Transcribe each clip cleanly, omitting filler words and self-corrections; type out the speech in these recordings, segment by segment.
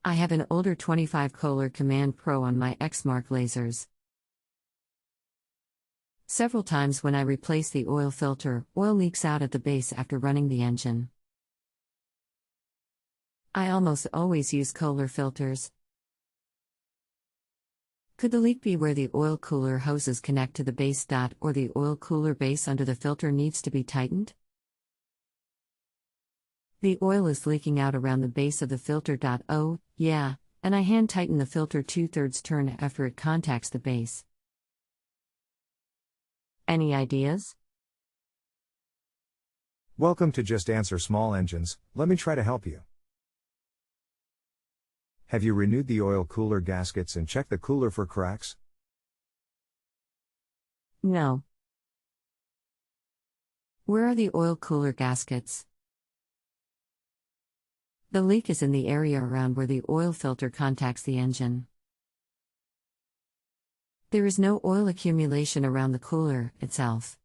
I have an older 25 Kohler Command Pro on my Exmark LazerZ. Several times when I replace the oil filter, oil leaks out at the base after running the engine. I almost always use Kohler filters. Could the leak be where the oil cooler hoses connect to the base.or the oil cooler base under the filter needs to be tightened? The oil is leaking out around the base of the filter.oh, yeah, and I hand tighten the filter 2/3 turn after it contacts the base. Any ideas? Welcome to Just Answer Small Engines. Let me try to help you. Have you renewed the oil cooler gaskets and checked the cooler for cracks? No. Where are the oil cooler gaskets? The leak is in the area around where the oil filter contacts the engine. There is no oil accumulation around the cooler itself.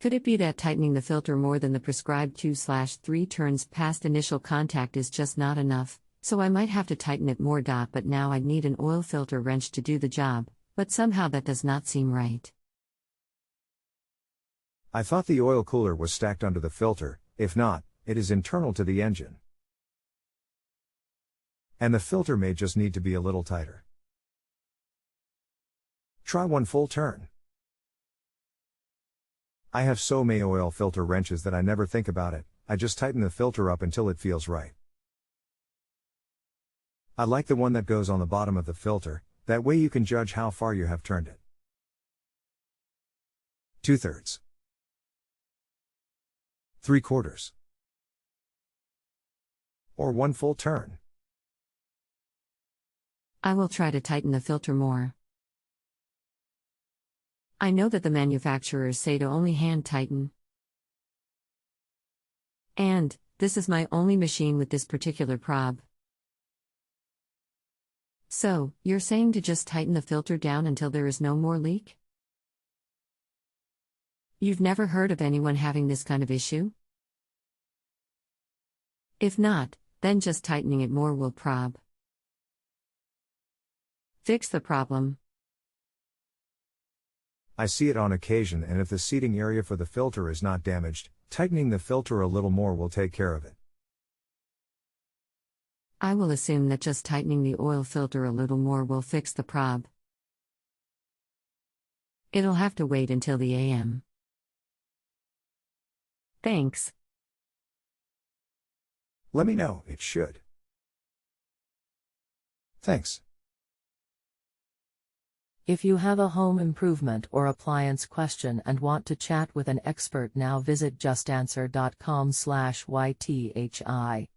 Could it be that tightening the filter more than the prescribed 2/3 turns past initial contact is just not enough, so I might have to tighten it more. But now I'd need an oil filter wrench to do the job, but somehow that does not seem right. I thought the oil cooler was stacked under the filter. If not, it is internal to the engine. And the filter may just need to be a little tighter. Try one full turn. I have so many oil filter wrenches that I never think about it. I just tighten the filter up until it feels right. I like the one that goes on the bottom of the filter, that way you can judge how far you have turned it. 2/3. 3/4. Or one full turn. I will try to tighten the filter more. I know that the manufacturers say to only hand tighten. And this is my only machine with this particular prob. So, you're saying to just tighten the filter down until there is no more leak? You've never heard of anyone having this kind of issue? If not, then just tightening it more will fix the problem. I see it on occasion, and if the seating area for the filter is not damaged, tightening the filter a little more will take care of it. I will assume that just tightening the oil filter a little more will fix the prob. It'll have to wait until the AM. Thanks. Let me know, it should. Thanks. If you have a home improvement or appliance question and want to chat with an expert now, visit justanswer.com/ythi.